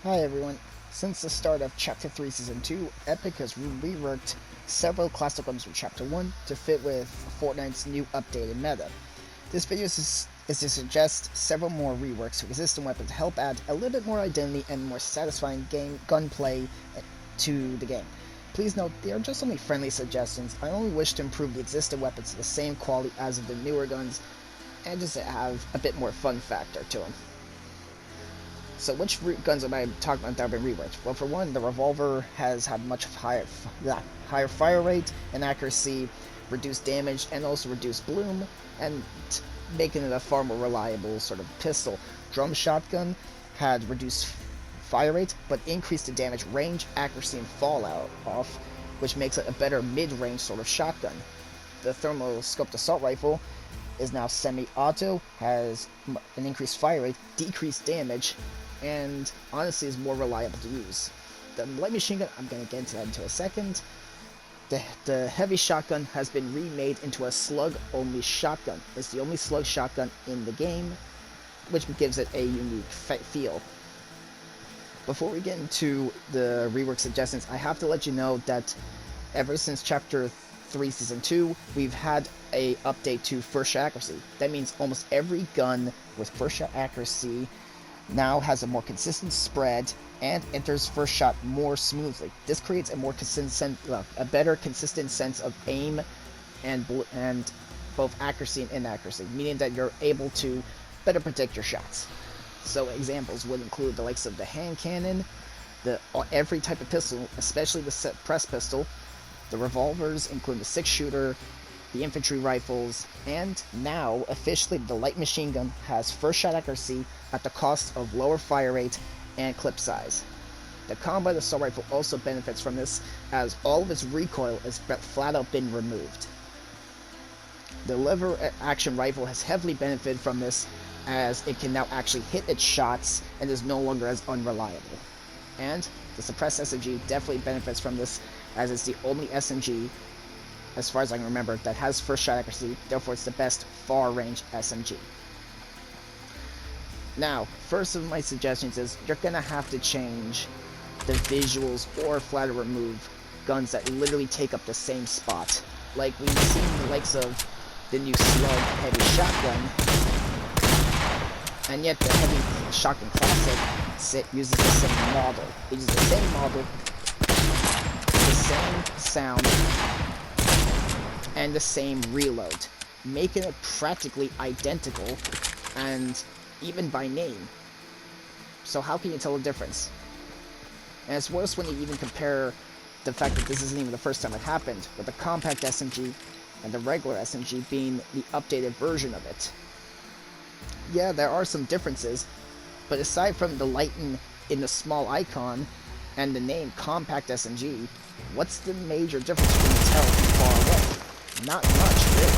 Hi everyone. Since the start of Chapter 3 Season 2, Epic has reworked several classic weapons from Chapter 1 to fit with Fortnite's new updated meta. This video is to suggest several more reworks to existing weapons to help add a little bit more identity and more satisfying gunplay to the game. Please note, they are just only friendly suggestions. I only wish to improve the existing weapons to the same quality as of the newer guns, and just to have a bit more fun factor to them. So which guns am I talking about that have been reworked? Well, for one, the Revolver has had much higher fire rate and accuracy, reduced damage, and also reduced bloom, and making it a far more reliable sort of pistol. Drum Shotgun had reduced fire rate, but increased the damage, range, accuracy, and fallout off, which makes it a better mid-range sort of shotgun. The Thermoscoped Assault Rifle is now semi-auto, has an increased fire rate, decreased damage, and honestly is more reliable to use. The light machine gun, I'm going to get into that into a second. The heavy shotgun has been remade into a slug-only shotgun. It's the only slug shotgun in the game, which gives it a unique feel. Before we get into the rework suggestions, I have to let you know that ever since Chapter 3 Season 2, we've had a update to first shot accuracy. That means almost every gun with first shot accuracy now has a more consistent spread and enters first shot more smoothly. This creates a more a better consistent sense of aim and both accuracy and inaccuracy, meaning that you're able to better predict your shots. So examples would include the likes of the hand cannon, every type of pistol, especially the press pistol, the revolvers, including the 6-shooter, the infantry rifles, and now, officially, the light machine gun has first shot accuracy at the cost of lower fire rate and clip size. The combat assault rifle also benefits from this, as all of its recoil has flat out been removed. The lever action rifle has heavily benefited from this, as it can now actually hit its shots and is no longer as unreliable. And the suppressed SMG definitely benefits from this, as it's the only SMG, as far as I can remember, that has first shot accuracy, therefore it's the best far range SMG. Now, first of my suggestions is you're gonna have to change the visuals or flat out remove guns that literally take up the same spot. Like we've seen the likes of the new slug heavy shotgun, and yet the heavy shotgun classic uses the same model. It uses the same model, the same sound, and the same reload, making it practically identical, and even by name. So how can you tell the difference? And it's worse when you even compare the fact that this isn't even the first time it happened, with the compact SMG and the regular SMG being the updated version of it. Yeah, there are some differences, but aside from the lighten in the small icon and the name compact SMG, what's the major difference when you tell from far away? Not much, really.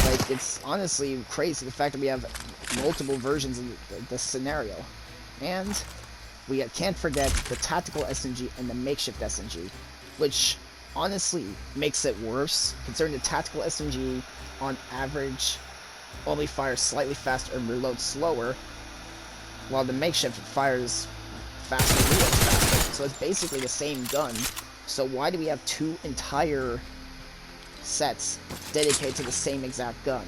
Like, it's honestly crazy the fact that we have multiple versions of this scenario. And we can't forget the tactical SMG and the makeshift SMG, which honestly makes it worse, considering the tactical SMG on average only fires slightly faster and reloads slower, while the makeshift fires faster and reloads faster. So it's basically the same gun. So why do we have two entire sets dedicated to the same exact gun?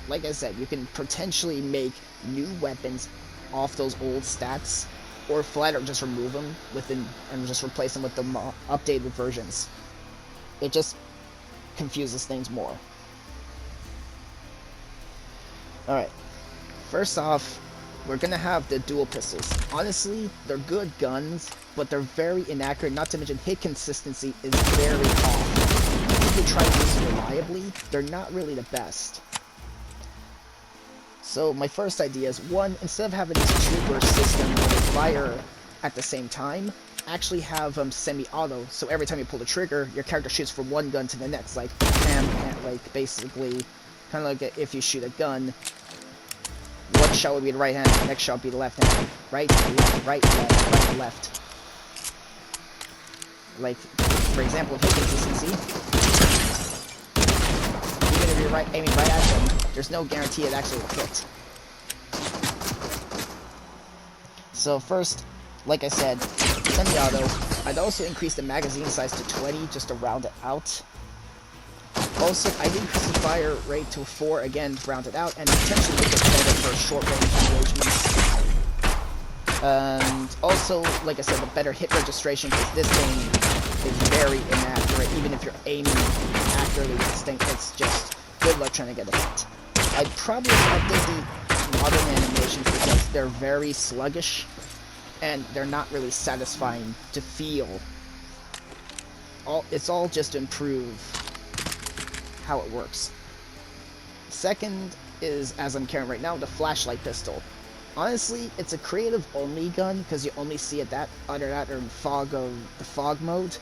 Like I said, you can potentially make new weapons off those old stats, or flat out just remove them and just replace them with the updated versions. It just confuses things more. Alright, first off, we're gonna have the dual pistols. Honestly, they're good guns, but they're very inaccurate, not to mention hit consistency is very off. If you try to use them reliably, they're not really the best. So my first idea is, one, instead of having this two-burst system where they fire at the same time, actually have them semi-auto, so every time you pull the trigger, your character shoots from one gun to the next, like, like basically, kind of like if you shoot a gun, one shot would be the right hand, the next shot would be the left hand. Right, left, right, left, right, left. Like, for example, hit consistency. Even if you're aiming right at them, there's no guarantee it actually will hit. So first, like I said, semi-auto. I'd also increase the magazine size to 20 just to round it out. Also, I'd increase the fire rate to 4 again to round it out, and potentially make it better for short-range engagements. And also, like I said, the better hit registration, because this game is very inaccurate. Even if you're aiming accurately with this thing, it's just good luck trying to get a hit. I'd probably update the modern animations because they're very sluggish, and they're not really satisfying to feel. It's all just to improve how it works. Second is, as I'm carrying right now, the flashlight pistol. Honestly, it's a creative only gun because you only see it under that or in the fog mode.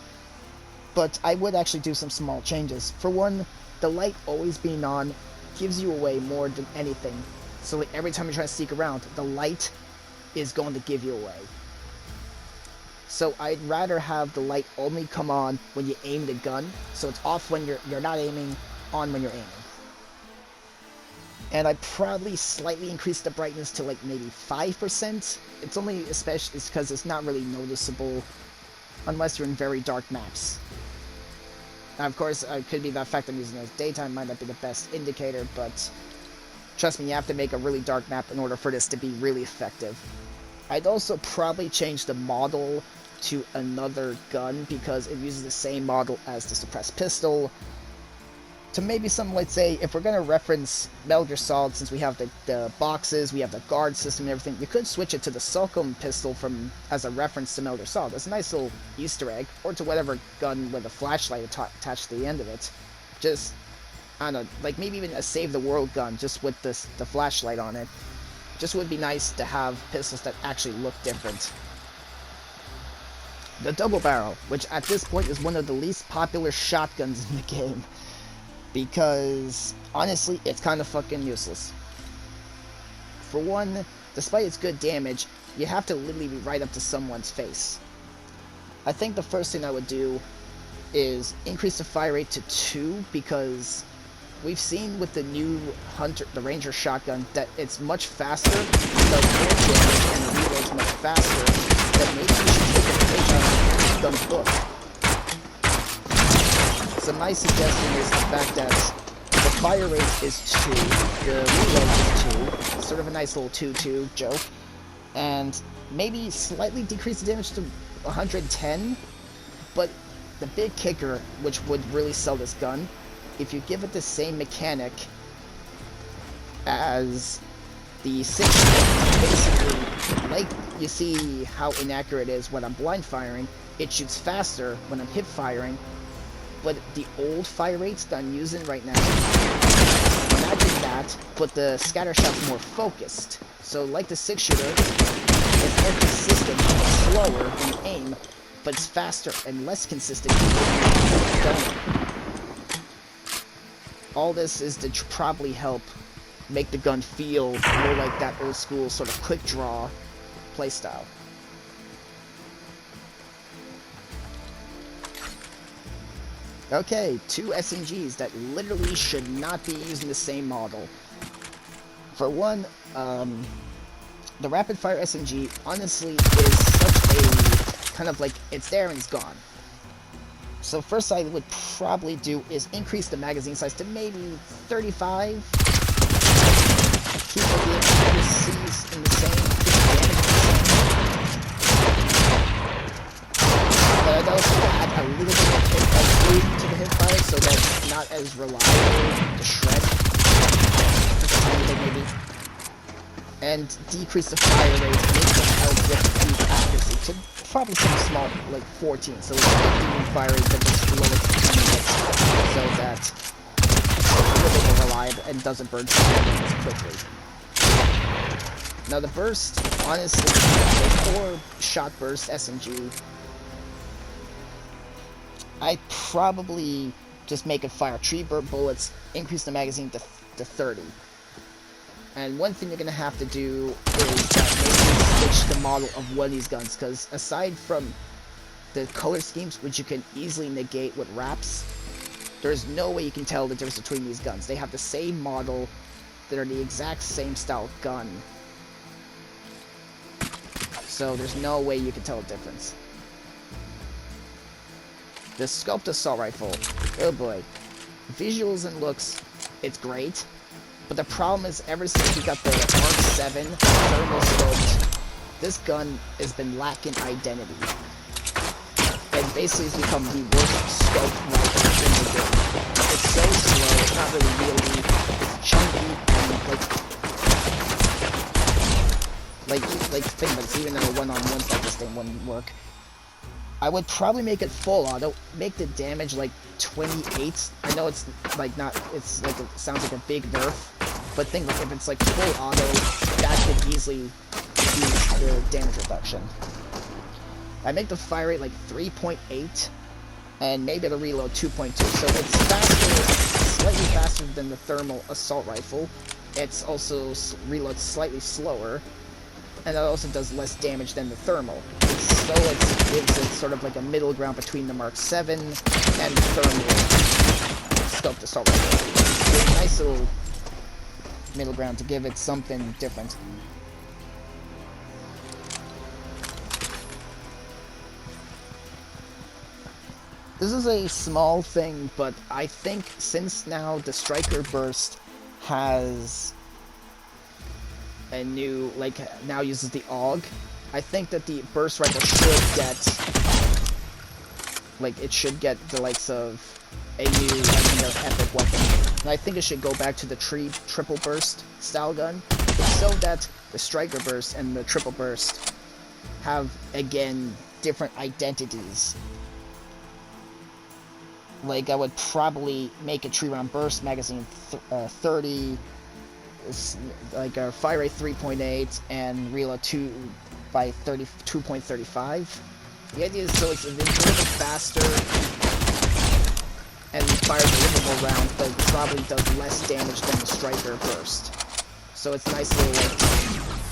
But I would actually do some small changes. For one, the light always being on gives you away more than anything. So like every time you're trying to sneak around, the light is going to give you away. So I'd rather have the light only come on when you aim the gun, so it's off when you're not aiming, on when you're aiming. And I'd probably slightly increase the brightness to like maybe 5%. It's only especially because it's not really noticeable unless you're in very dark maps. Now, of course, it could be the fact I'm using it as daytime might not be the best indicator, but trust me, you have to make a really dark map in order for this to be really effective. I'd also probably change the model to another gun because it uses the same model as the suppressed pistol. To maybe something like, say, if we're going to reference Metal Gear Solid, since we have the boxes, we have the guard system and everything, you could switch it to the Sculpt pistol as a reference to Metal Gear Solid. That's a nice little Easter egg, or to whatever gun with a flashlight attached to the end of it. Just, I don't know, like maybe even a Save the World gun, just with the flashlight on it. Just would be nice to have pistols that actually look different. The double barrel, which at this point is one of the least popular shotguns in the game. Because, honestly, it's kind of fucking useless. For one, despite its good damage, you have to literally be right up to someone's face. I think the first thing I would do is increase the fire rate to 2, because we've seen with the new the Ranger shotgun that it's much faster, does more damage, and the reload's much faster. That maybe you should take a page out of the book. So my suggestion is the fact that the fire rate is 2, the reload is 2, sort of a nice little 2-2 joke, and maybe slightly decrease the damage to 110, but the big kicker, which would really sell this gun, if you give it the same mechanic as the 6, basically, like you see how inaccurate it is when I'm blind firing, it shoots faster when I'm hip firing, but the old fire rates that I'm using right now, imagine that, but the scatter shot's more focused. So like the 6-shooter, it's more consistent, slower when you aim, but it's faster and less consistent when you don't. All this is to probably help make the gun feel more like that old school sort of quick draw playstyle. Okay, 2 SMGs that literally should not be using the same model. For one, the rapid fire SMG honestly is such a kind of like it's there and it's gone. So first I would probably do is increase the magazine size to maybe 35. Keep the extra C's in the same. But I'd also add a little bit of hip to the hip fire so that it's not as reliable to shred. Just a tiny bit maybe. And decrease the fire rate, make them help with the accuracy to probably some small, like 14, so it's 15 fire rate, but just lower it to 20 hits, so that it's a little bit more reliable and doesn't burn as quickly. Now the burst, honestly, the 4-shot burst SMG, I'd probably just make it fire 3 bullets, increase the magazine to 30. And one thing you're going to have to do is maybe switch the model of one of these guns, because aside from the color schemes, which you can easily negate with wraps, there's no way you can tell the difference between these guns. They have the same model, that are the exact same style gun. so there's no way you can tell a difference. The Sculpt assault rifle, oh boy. Visuals and looks, it's great. But the problem is, ever since we got the Mark 7 Thermoscoped, this gun has been lacking identity. And basically it's become the worst scope rifle in the game. It's so slow, it's not really wieldy, it's chunky, and like think about it, even though one-on-ones like this thing wouldn't work. I would probably make it full auto, make the damage like 28. I know it's like not, it's like, it sounds like a big nerf, but think like if it's like full auto, that could easily use the damage reduction. I make the fire rate like 3.8, and maybe the reload 2.2, so it's faster, slightly faster than the thermal assault rifle. It's also reloads slightly slower, and it also does less damage than the thermal. So it gives it sort of like a middle ground between the Mark 7 and the thermal scoped assault rifle. It's a nice little middle ground to give it something different. This is a small thing, but I think since now the Striker Burst has a new, like, now uses the AUG, I think that the burst rifle should get, like, it should get the likes of a new, epic weapon. And I think it should go back to the triple burst style gun, so that the Striker Burst and the triple burst have, again, different identities. Like, I would probably make a tree round burst magazine 30, like a fire rate 3.8, and reload 2 by 2.35. The idea is so it's a little bit faster and fires a livable round, but it probably does less damage than the Striker Burst. So it's nice little,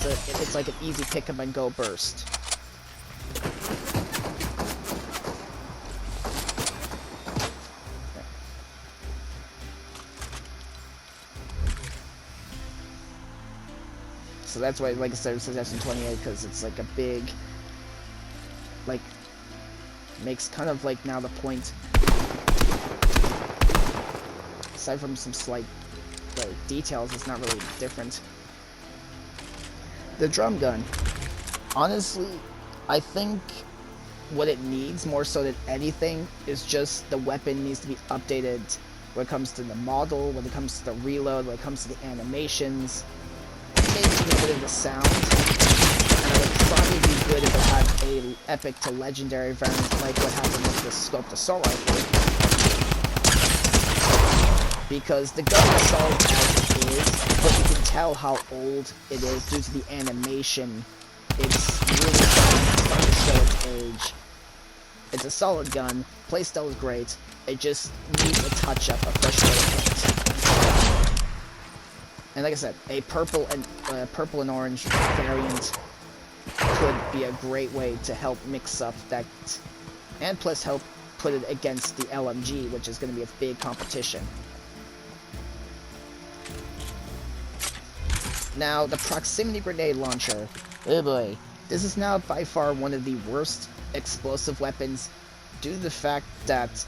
like, it's like an easy pick up and go burst. So that's why, like I said, it says S28, because it's like a big, like, makes kind of like now the point, aside from some slight details, it's not really different. The drum gun, honestly, I think what it needs more so than anything is just the weapon needs to be updated when it comes to the model, when it comes to the reload, when it comes to the animations, maybe even a bit of the sound. And it would probably be good if it had a epic to legendary variant like what happened with the Scoped Assault Rifle. Because the gun is solid as it is, but you can tell how old it is due to the animation. It's really starting to show its age. It's a solid gun, playstyle is great, it just needs a touch-up, a fresh paint. And like I said, a purple and orange variant could be a great way to help mix up that, and plus help put it against the LMG, which is going to be a big competition. Now, the proximity grenade launcher, oh boy, this is now by far one of the worst explosive weapons due to the fact that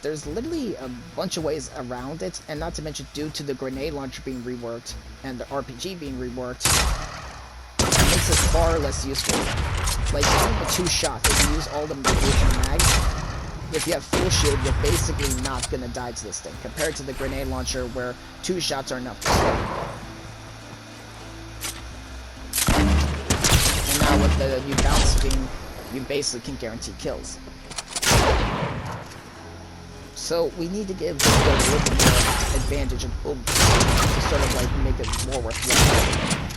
there's literally a bunch of ways around it, and not to mention due to the grenade launcher being reworked and the RPG being reworked, it makes it far less useful. Like, even the 2 shots, if you use all the mags, if you have full shield, you're basically not gonna die to this thing, compared to the grenade launcher where 2 shots are enough to kill. And now with the new bounce beam, you basically can guarantee kills. So we need to give this gun a little bit more advantage and to sort of like make it more worthwhile.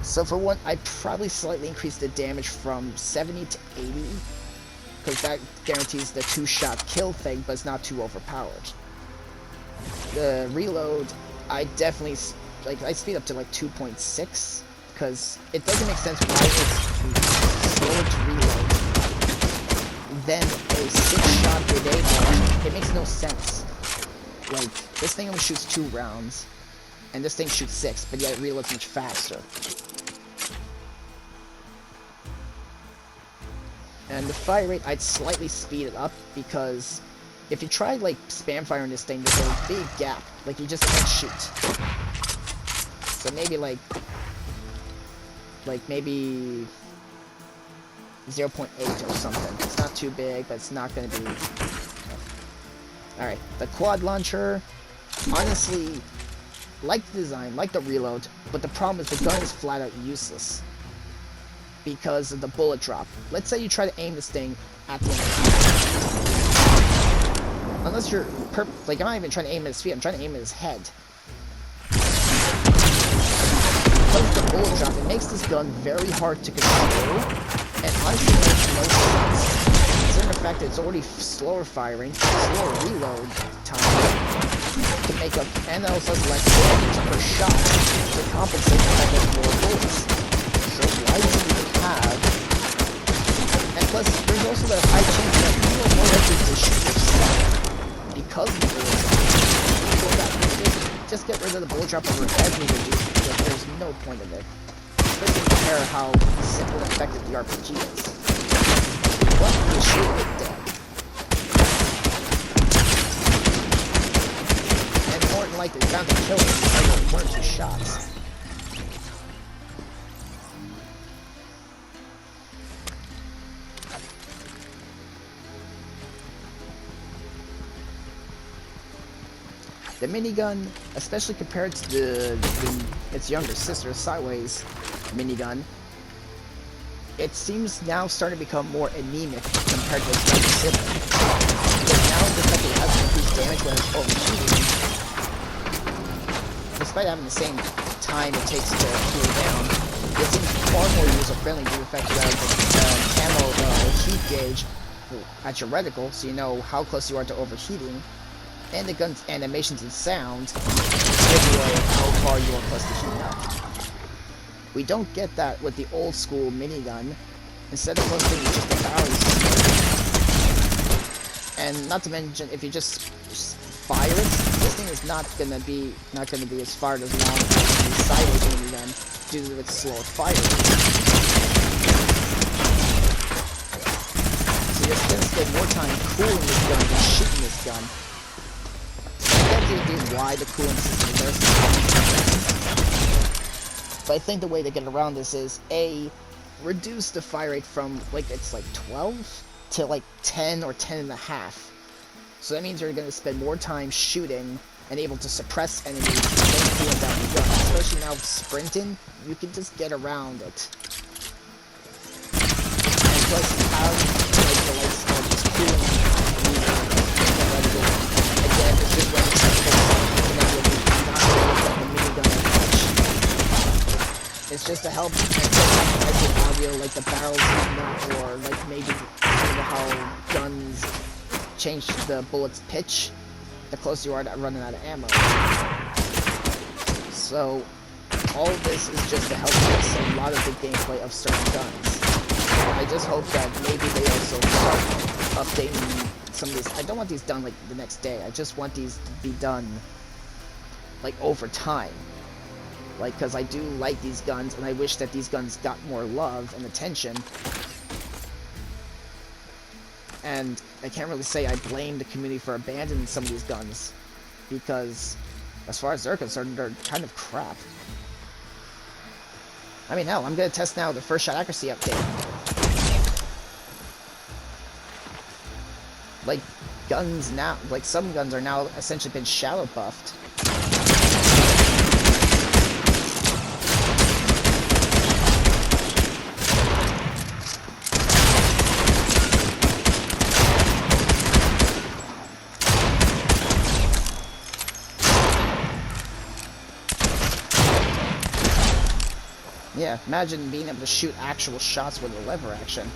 So for one, I'd probably slightly increase the damage from 70 to 80, because that guarantees the 2-shot kill thing, but it's not too overpowered. The reload, I definitely, like, I speed up to like 2.6, because it doesn't make sense why it's slower to reload than a 6-shot grenade launcher. It makes no sense. Like, this thing only shoots 2 rounds, and this thing shoots 6, but yet it reloads much faster. And the fire rate, I'd slightly speed it up, because if you try, like, spam firing this thing, there's a big gap. Like, you just can't shoot. So maybe, maybe 0.8 or something. It's not too big, but it's not going to be... Alright, the quad launcher, honestly, like the design, like the reload, but the problem is the gun is flat out useless because of the bullet drop. Let's say you try to aim this thing at the enemy. Unless you're like, I'm not even trying to aim at his feet, I'm trying to aim at his head. Because the bullet drop, it makes this gun very hard to control, and honestly it makes no sense. Considering the fact that it's already slower firing, slower reload time to make up, and it also has less damage per shot to compensate for that there's more bullets. So why do you even have? And plus, there's also that high chance that you are more likely to shoot yourself because of the bullet drop. So that, just get rid of the bullet drop over every reduce, because there's no point of it. Especially compare how simple and effective the RPG is. What? You shoot it dead. And more than likely, bound to kill him because of 1 or 2 shots. The minigun, especially compared to its younger sister, Sideways minigun, it seems now starting to become more anemic compared to its younger sibling. Because now the fact that it has increased damage when it's overheating, despite having the same time it takes to cool down, it seems far more user-friendly due to the fact that you have the camo heat gauge at your reticle, so you know how close you are to overheating, and the gun's animations and sound give you how far you are close to heating up. We don't get that with the old school minigun. Instead of posting just the barrels. And not to mention, if you just fire it, this thing is not gonna be as fired as long as the sideways minigun due to its slower fire. So you're gonna spend more time cooling this gun than shooting this gun. That's the reason why the cooling system is there. But I think the way to get around this is, A, reduce the fire rate from, it's 12 to 10 or 10 and a half. So that means you're going to spend more time shooting and able to suppress enemies than cooling down the gun. Especially now with sprinting, you can just get around it. And plus you have the likes of just cooling again, it's just when it's it's just to help the audio, like the barrels or maybe how guns change the bullet's pitch the closer you are to running out of ammo. So all of this is just to help fix a lot of the gameplay of certain guns. I just hope that maybe they also start updating some of these. I don't want these done the next day. I just want these to be done over time. Because I do like these guns, and I wish that these guns got more love and attention. And I can't really say I blame the community for abandoning some of these guns, because as far as they're concerned, they're kind of crap. I mean, hell, I'm gonna test now the first shot accuracy update. Guns now, some guns are now essentially been shadow buffed. Yeah, imagine being able to shoot actual shots with a lever action.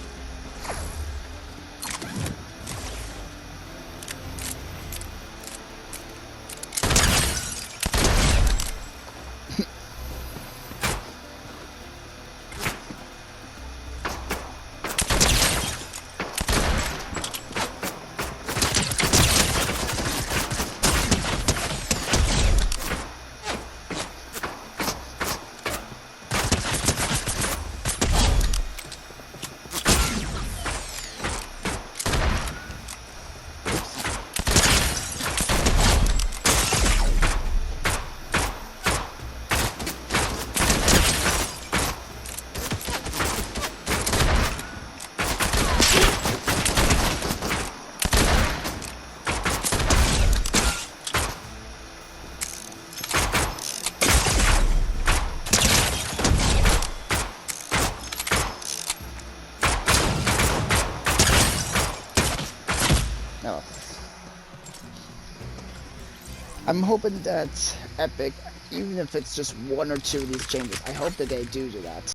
I'm hoping that Epic, even if it's just one or two of these changes, I hope that they do that.